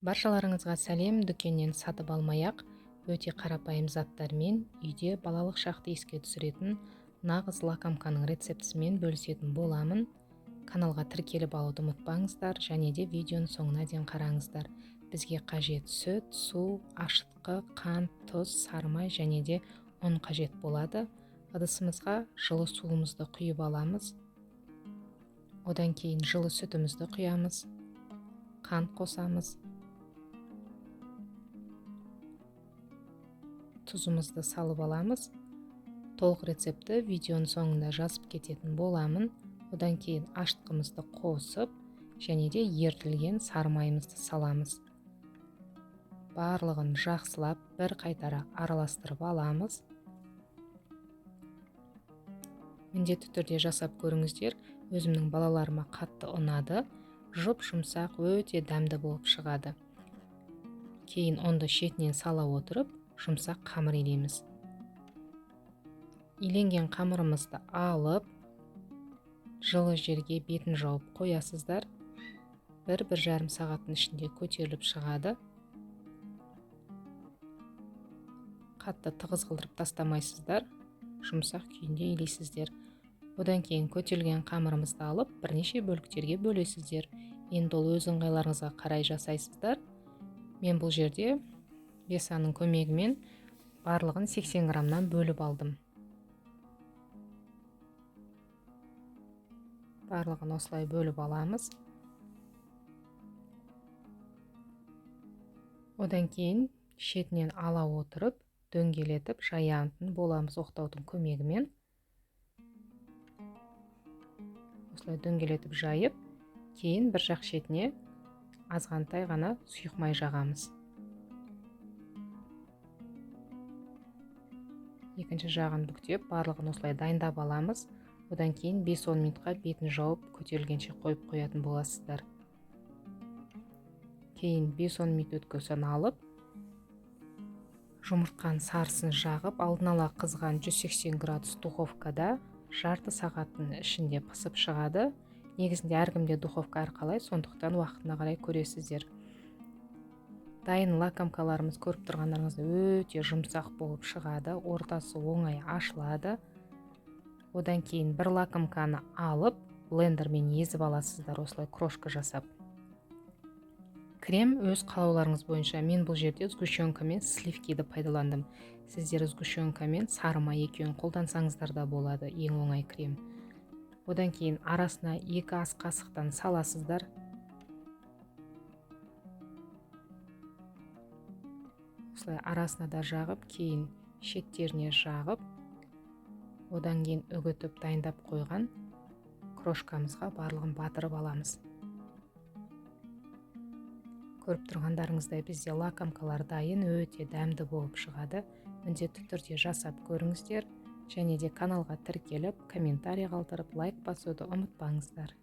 Баршаларыңызға сәлем. Дүкеннен сатып алмай-ақ өте қарапайым заттармен үйде балалық шақты еске түсіретін нағыз лакомканың рецептісімен бөлісетін боламын. Каналға тіркеліп алуды ұмытпаңыздар, және де видеоның соңына дейін қараңыздар. Бізге қажет сүт, су, ашытқы, қант, тұз, сары май және де ұн қажет болады. Ыдысымызға жылы суымызды құйып аламыз. Одан кейін жылы сүтімізді құямыз. Қант қосамыз. Тұзымызды салып аламыз. Толық рецепті видеоның соңында жазып кететін боламын. Одан кейін ашытқымызды қосып, және де ерітілген сары майымызды саламыз. Барлығын жақсылап бір қайтара араластырып аламыз. Міндетті түрде жасап көріңіздер. Өзімнің балаларыма қатты ұнады. Жұп-жұмсақ, өте дәмді болып шығады. Кейін ұнды шетінен сала отырып, жұмсақ қамыр илейміз. Иленген қамырымызды алып, жылы жерге бетін жауып қоясыздар. 1-1,5 сағаттың ішінде көтеріліп шығады. Қатты тығыз қылдырып тастамайсыздар. Жұмсақ күйінде илейсіздер. Одан кейін көтерілген қамырымызды алып, бірнеше бөліктерге бөлесіздер. Енді ол өз ыңғайларыңызға қарай жасайсыздар. Мен бұл жерде бесанның көмегімен барлығын 80 граммнан бөліп алдым. Барлығын осылай бөліп аламыз. Одан кейін шетінен ала отырып, дөңгелетіп жаятын боламыз оқтаудың көмегімен. Осылай дөңгелетіп жайып, кейін бір жақ шетіне азғантай ғана сұйық май жағамыз. Екінші жағын бүктеп, барлығын осылай дайындап аламыз. Одан кейін 5-10 минутқа бетін жауып, көтерілгенше қойып қоятын боласыздар. Кейін 5-10 минут өткеннен алып, жұмыртқаның сарысын жағып, алдын ала қызған 180 градус духовкада жарты сағаттың ішінде пысып шығады. Негізінде әркімде духовка әрқалай, сондықтан уақытына қарай көресіздер. Дайын лакомкаларымыз көріп тұрғандарыңызда өте жұмсақ болып шығады, ортасы оңай ашылады. Одан кейін бір лакомканы алып, блендермен езіп аласыздар, осылай крошка жасап. Крем өз қалауларыңыз бойынша. Мен бұл жерде сгущенка мен сливкиді пайдаландым. Сіздер сгущенка мен сары май екеуін қолдансаңыздар да болады, ең оңай крем. Одан кейін арасына 2 ас қасықтан саласыздар. Осылай арасына да жағып, кейін шеттеріне жағып, одан кейін үгітіп дайындап қойған крошкамызға барлығын батырып аламыз. Көріп тұрғандарыңыздай бізде лакомкалар дайын, өте дәмді болып шығады. Міндетті түрде жасап көріңіздер, және де каналға тіркеліп, комментарий қалдырып, лайк басуды ұмытпаңыздар.